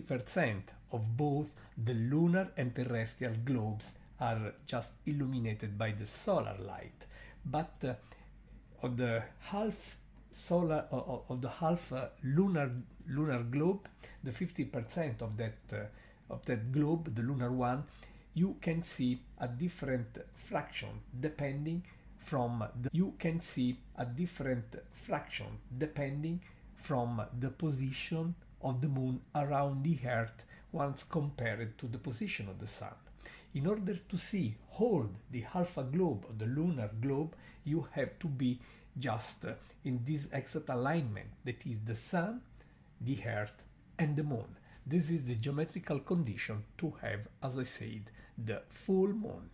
50% of both the lunar and terrestrial globes are just illuminated by the solar light, but of the half solar of the half lunar globe, the 50% of that globe, the lunar one, you can see a different fraction depending from the position of the moon around the earth once compared to the position of the sun. In order to see hold the alpha globe or the lunar globe, you have to be just in this exact alignment, that is the sun, the earth and the moon. This is the geometrical condition to have, as I said, the full moon.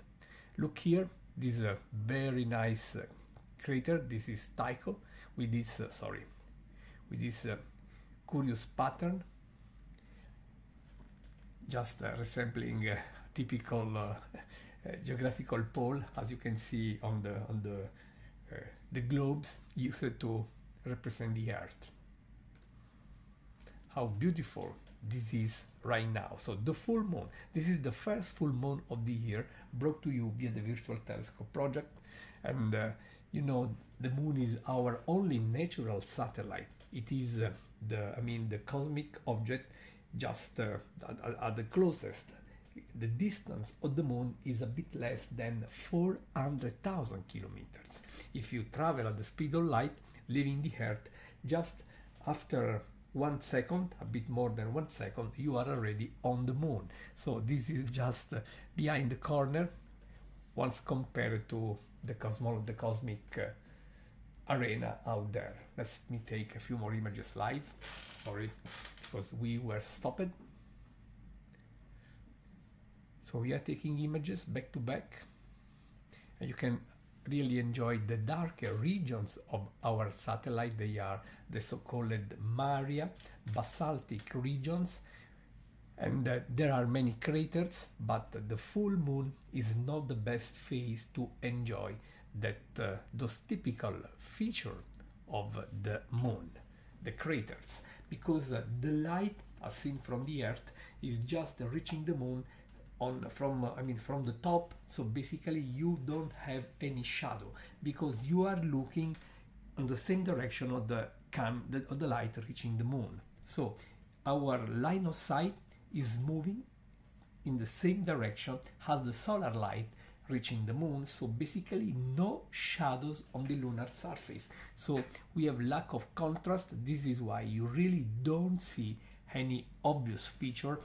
Look here, this is a very nice crater. This is Tycho with this curious pattern, just resembling a typical geographical pole, as you can see on the globes used to represent the Earth. How beautiful this is right now. So the full moon, this is the first full moon of the year, brought to you via the Virtual Telescope project. And you know, the moon is our only natural satellite. It is the cosmic object just at the closest. The distance of the moon is a bit less than 400,000 kilometers. If you travel at the speed of light, leaving the Earth, just after 1 second, a bit more than 1 second, you are already on the moon. So this is just behind the corner once compared to the cosmic arena out there. Let me take a few more images live. Sorry, because we were stopped. So we are taking images back to back, and you can really enjoy the darker regions of our satellite. They are the so-called Maria basaltic regions, and there are many craters, but the full moon is not the best phase to enjoy those typical features of the moon, the craters, because the light as seen from the Earth is just reaching the moon from the top. So basically you don't have any shadow because you are looking on the same direction of the light reaching the moon. So our line of sight is moving in the same direction as the solar light reaching the moon. So basically no shadows on the lunar surface. So we have lack of contrast. This is why you really don't see any obvious feature,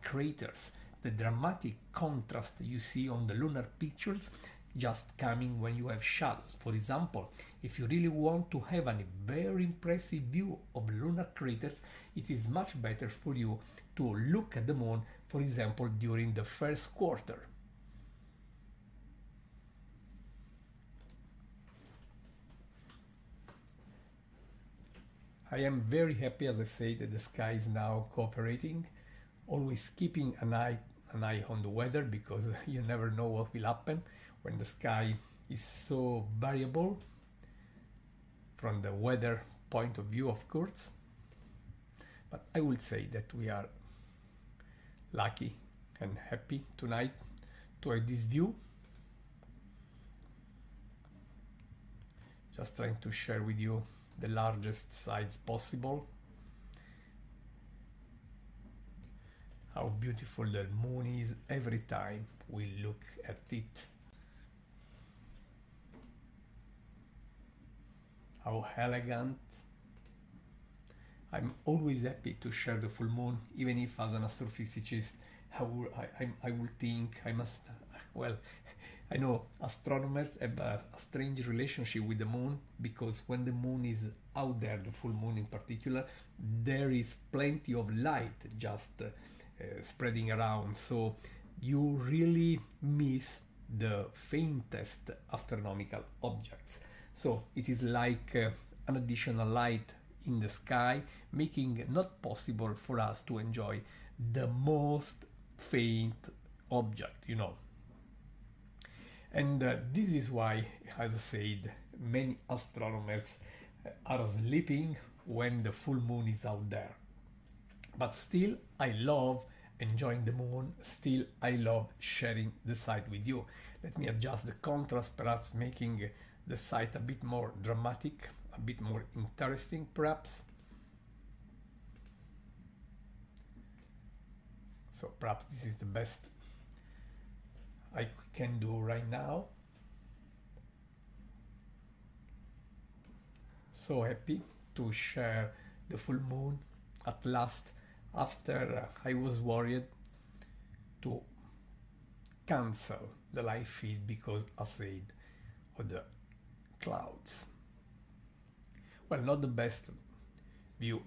craters. The dramatic contrast you see on the lunar pictures just coming when you have shadows. For example, if you really want to have a very impressive view of lunar craters, it is much better for you to look at the moon, for example, during the first quarter. I am very happy, as I say, that the sky is now cooperating, always keeping an eye on the weather, because you never know what will happen when the sky is so variable from the weather point of view, of course. But I would say that we are lucky and happy tonight to have this view. Just trying to share with you the largest size possible. How beautiful the moon is every time we look at it. How elegant. I'm always happy to share the full moon, even if as an astrophysicist I would think I know astronomers have a strange relationship with the moon, because when the moon is out there, the full moon in particular, there is plenty of light just spreading around, so you really miss the faintest astronomical objects. So it is like an additional light in the sky, making it not possible for us to enjoy the most faint object, you know. And this is why, as I said, many astronomers are sleeping when the full moon is out there. But still, I love enjoying the moon. Still, I love sharing the site with you. Let me adjust the contrast, perhaps making the site a bit more dramatic, a bit more interesting, perhaps. So perhaps this is the best I can do right now. So happy to share the full moon at last, after I was worried to cancel the live feed because I said of the clouds. Well, not the best view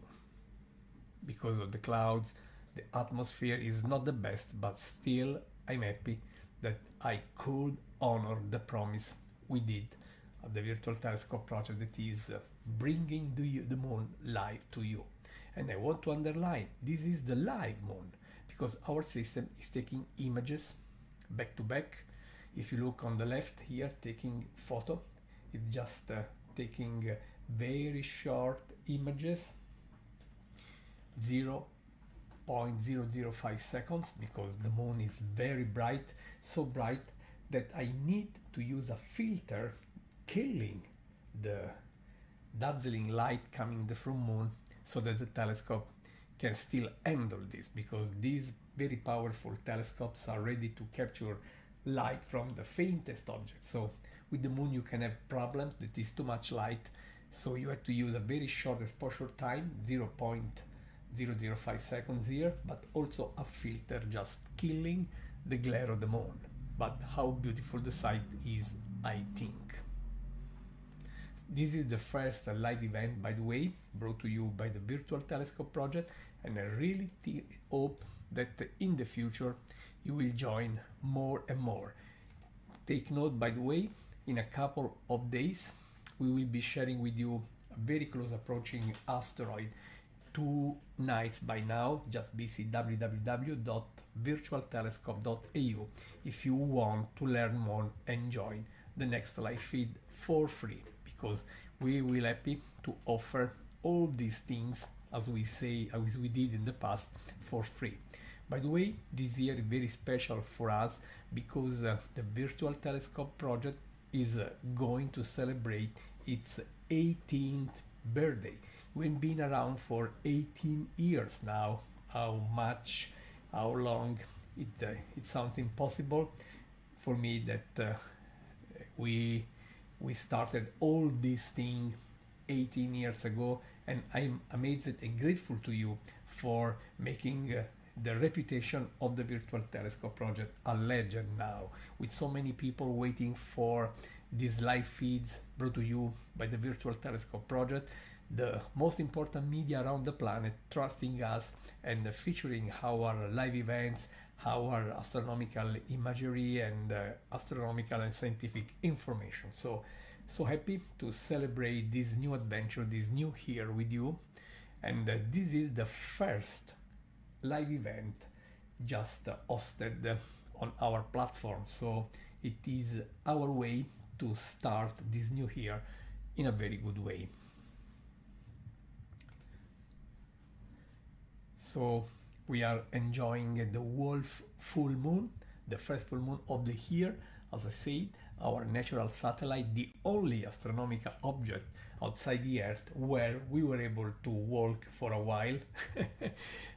because of the clouds. The atmosphere is not the best, but still I'm happy that I could honor the promise we did at the Virtual Telescope project, that is bringing the moon live to you. And I want to underline, this is the live moon, because our system is taking images back to back. If you look on the left here, taking photo, it's just taking very short images, 0.005 seconds, because the moon is very bright, so bright that I need to use a filter killing the dazzling light coming from moon, so that the telescope can still handle this, because these very powerful telescopes are ready to capture light from the faintest object. So with the moon you can have problems that is too much light, so you have to use a very short exposure time, 0.005 seconds here, but also a filter just killing the glare of the moon. But how beautiful the sight is, I think. This is the first live event, by the way, brought to you by the Virtual Telescope project, and I really hope that in the future you will join more and more. Take note, by the way, in a couple of days we will be sharing with you a very close approaching asteroid. 2 nights by now. Just visit www.virtualtelescope.eu if you want to learn more and join the next live feed for free, because we will happy to offer all these things, as we did in the past, for free. By the way, this year is very special for us because the Virtual Telescope project is going to celebrate its 18th birthday. We've been around for 18 years now. How long, it sounds impossible for me that we started all this thing 18 years ago, and I'm amazed and grateful to you for making the reputation of the Virtual Telescope project a legend now, with so many people waiting for these live feeds brought to you by the Virtual Telescope project, the most important media around the planet, trusting us and featuring our live events, our astronomical imagery and astronomical and scientific information. So happy to celebrate this new adventure, this new year with you. And this is the first live event just hosted on our platform. So it is our way to start this new year in a very good way. So we are enjoying the Wolf full moon, the first full moon of the year. As I said, our natural satellite, the only astronomical object outside the Earth where we were able to walk for a while,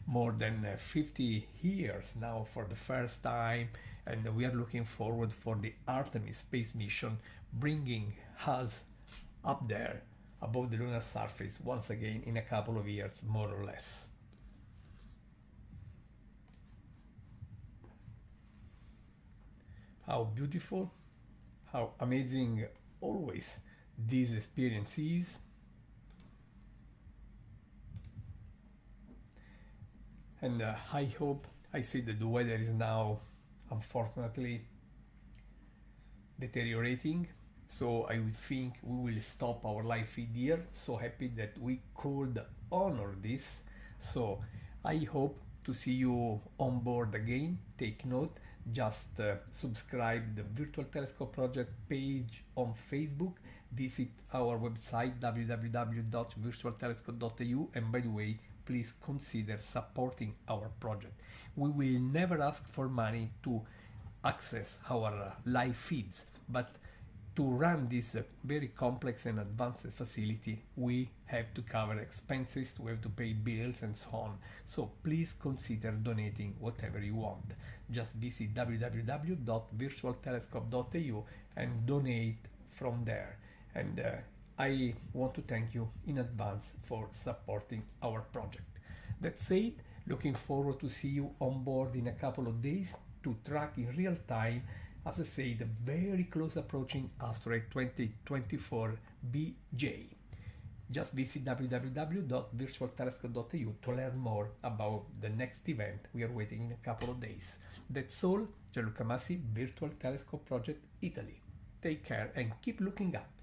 more than 50 years now for the first time, and we are looking forward for the Artemis space mission, bringing us up there above the lunar surface once again in a couple of years, more or less. How beautiful, how amazing always this experience is. And I hope, I see that the weather is now unfortunately deteriorating, so I would think we will stop our live feed here. So happy that we could honor this. So I hope to see you on board again. Take note, just subscribe the Virtual Telescope Project page on Facebook, visit our website www.virtualtelescope.eu, and by the way, please consider supporting our project. We will never ask for money to access our live feeds, but to run this very complex and advanced facility, we have to cover expenses, we have to pay bills and so on. So please consider donating whatever you want. Just visit www.virtualtelescope.eu and donate from there. And I want to thank you in advance for supporting our project. That said, looking forward to see you on board in a couple of days to track in real time, as I say, the very close approaching asteroid 2024 BJ. Just visit www.virtualtelescope.eu to learn more about the next event we are waiting in a couple of days. That's all. Gianluca Massi, Virtual Telescope Project, Italy. Take care and keep looking up.